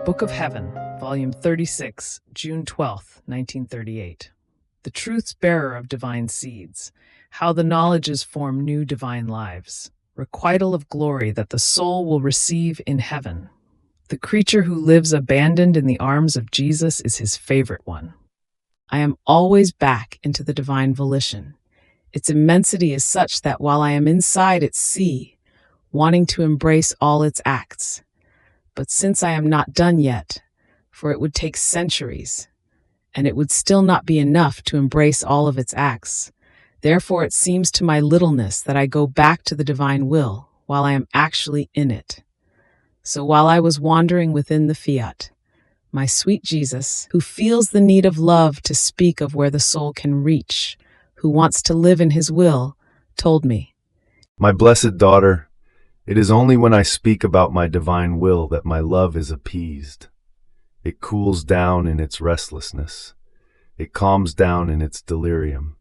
Book of Heaven, Volume 36, June 12th, 1938. The Truth's Bearer of Divine Seeds, How the Knowledges Form New Divine Lives. Requital of glory that the soul will receive in heaven. The creature who lives abandoned in the arms of Jesus is his favorite one. I am always back into the divine volition. Its immensity is such that while I am inside its sea, wanting to embrace all its acts, but since I am not done yet, for it would take centuries, and it would still not be enough to embrace all of its acts, therefore it seems to my littleness that I go back to the divine will while I am actually in it. So while I was wandering within the fiat, my sweet Jesus, who feels the need of love to speak of where the soul can reach, who wants to live in his will, told me, "My blessed daughter, it is only when I speak about my divine will that my love is appeased. It cools down in its restlessness. It calms down in its delirium.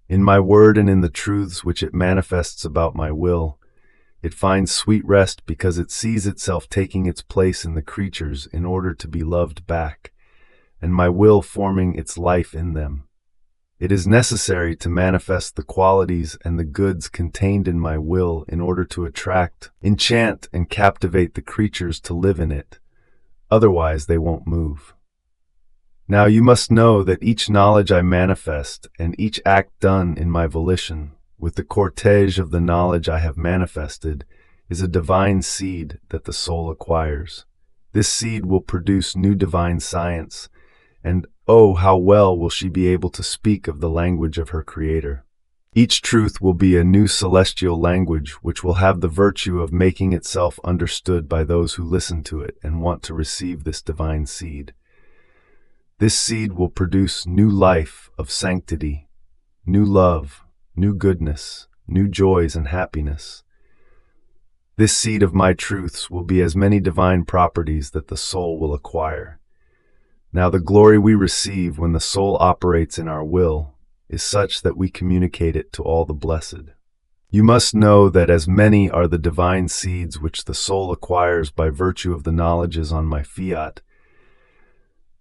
In my word and in the truths which it manifests about my will, it finds sweet rest because it sees itself taking its place in the creatures in order to be loved back, and my will forming its life in them. It is necessary to manifest the qualities and the goods contained in my will in order to attract, enchant, and captivate the creatures to live in it. Otherwise, they won't move. Now you must know that each knowledge I manifest and each act done in my volition, with the cortege of the knowledge I have manifested, is a divine seed that the soul acquires. This seed will produce new divine science, and oh, how well will she be able to speak of the language of her Creator. Each truth will be a new celestial language which will have the virtue of making itself understood by those who listen to it and want to receive this divine seed. This seed will produce new life of sanctity, new love, new goodness, new joys and happiness. This seed of my truths will be as many divine properties that the soul will acquire. Now the glory we receive when the soul operates in our will is such that we communicate it to all the blessed. You must know that as many are the divine seeds which the soul acquires by virtue of the knowledges on my fiat,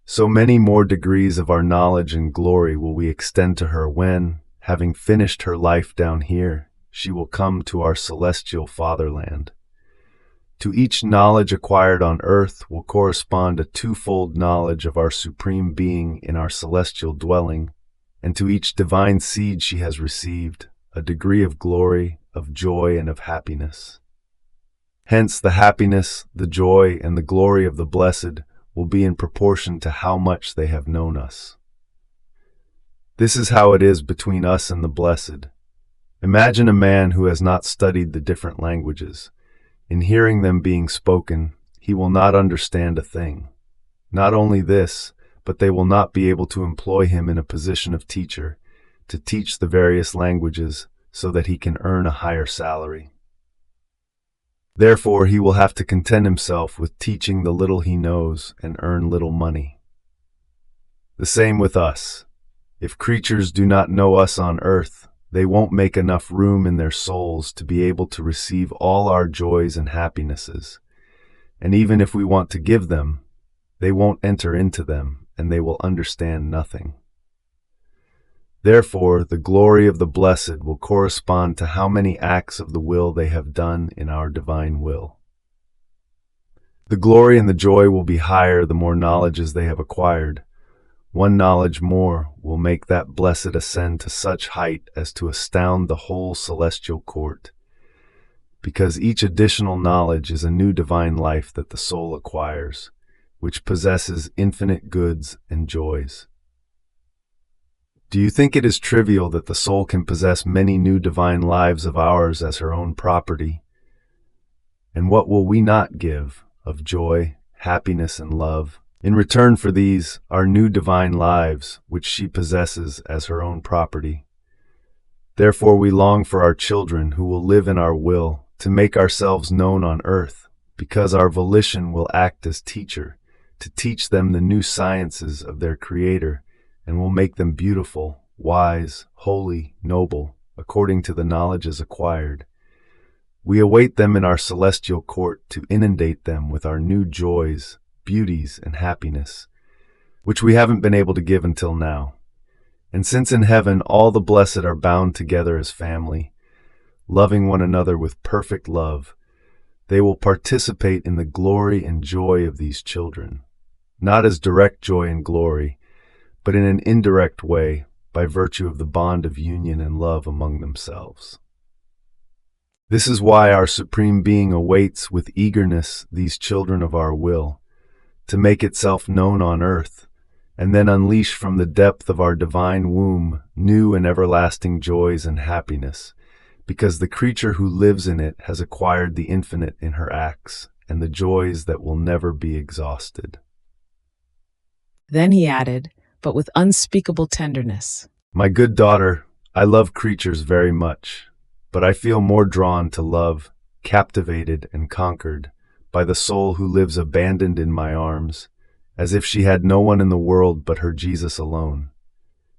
so many more degrees of our knowledge and glory will we extend to her when, having finished her life down here, she will come to our celestial fatherland. To each knowledge acquired on earth will correspond a twofold knowledge of our supreme being in our celestial dwelling, and to each divine seed she has received, a degree of glory, of joy, and of happiness. Hence the happiness, the joy, and the glory of the blessed will be in proportion to how much they have known us. This is how it is between us and the blessed. Imagine a man who has not studied the different languages. In hearing them being spoken, he will not understand a thing. Not only this, but they will not be able to employ him in a position of teacher, to teach the various languages so that he can earn a higher salary. Therefore, he will have to content himself with teaching the little he knows and earn little money. The same with us. If creatures do not know us on earth, they won't make enough room in their souls to be able to receive all our joys and happinesses. And even if we want to give them, they won't enter into them, and they will understand nothing. Therefore, the glory of the blessed will correspond to how many acts of the will they have done in our divine will. The glory and the joy will be higher the more knowledges they have acquired. One knowledge more will make that blessed ascend to such height as to astound the whole celestial court, because each additional knowledge is a new divine life that the soul acquires, which possesses infinite goods and joys. Do you think it is trivial that the soul can possess many new divine lives of ours as her own property? And what will we not give of joy, happiness, and love in return for these, our new divine lives, which she possesses as her own property? Therefore we long for our children who will live in our will, to make ourselves known on earth, because our volition will act as teacher, to teach them the new sciences of their Creator, and will make them beautiful, wise, holy, noble, according to the knowledges acquired. We await them in our celestial court to inundate them with our new joys, beauties, and happiness, which we haven't been able to give until now. And since in heaven all the blessed are bound together as family, loving one another with perfect love, they will participate in the glory and joy of these children, not as direct joy and glory, but in an indirect way by virtue of the bond of union and love among themselves. This is why our Supreme Being awaits with eagerness these children of our will, to make itself known on earth, and then unleash from the depth of our divine womb new and everlasting joys and happiness, because the creature who lives in it has acquired the infinite in her acts, and the joys that will never be exhausted. Then he added, but with unspeakable tenderness, My good daughter, I love creatures very much, but I feel more drawn to love, captivated and conquered, by the soul who lives abandoned in my arms, as if she had no one in the world but her Jesus alone.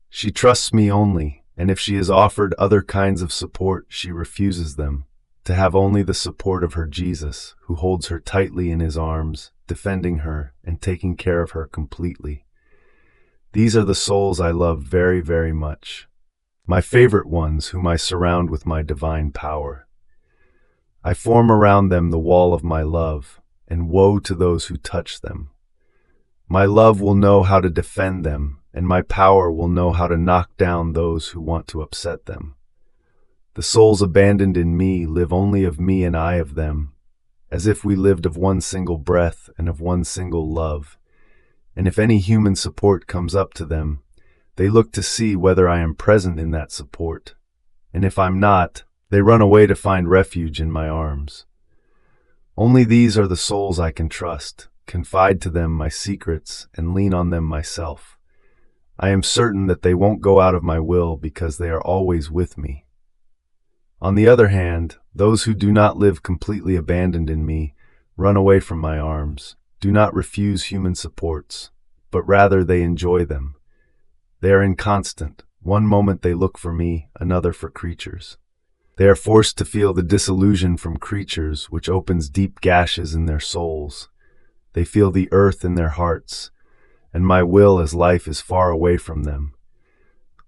She trusts me only, and if she is offered other kinds of support, she refuses them, to have only the support of her Jesus, who holds her tightly in his arms, defending her and taking care of her completely. These are the souls I love very, very much, my favorite ones whom I surround with my divine power. I form around them the wall of my love, and woe to those who touch them. My love will know how to defend them, and my power will know how to knock down those who want to upset them. The souls abandoned in me live only of me and I of them, as if we lived of one single breath and of one single love. And if any human support comes up to them, they look to see whether I am present in that support, and if I'm not, they run away to find refuge in my arms. Only these are the souls I can trust, confide to them my secrets, and lean on them myself. I am certain that they won't go out of my will because they are always with me. On the other hand, those who do not live completely abandoned in me run away from my arms, do not refuse human supports, but rather they enjoy them. They are inconstant. One moment they look for me, another for creatures. They are forced to feel the disillusion from creatures, which opens deep gashes in their souls. They feel the earth in their hearts, and my will as life is far away from them.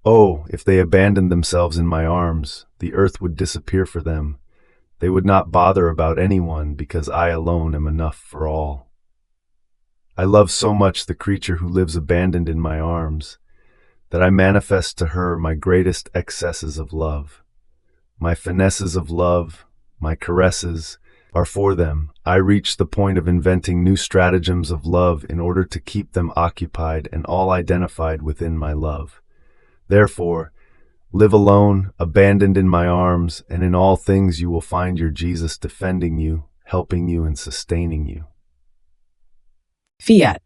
Oh, if they abandoned themselves in my arms, the earth would disappear for them. They would not bother about anyone because I alone am enough for all. I love so much the creature who lives abandoned in my arms that I manifest to her my greatest excesses of love. My finesses of love, my caresses, are for them. I reach the point of inventing new stratagems of love in order to keep them occupied and all identified within my love. Therefore, live alone, abandoned in my arms, and in all things you will find your Jesus defending you, helping you, and sustaining you. Fiat.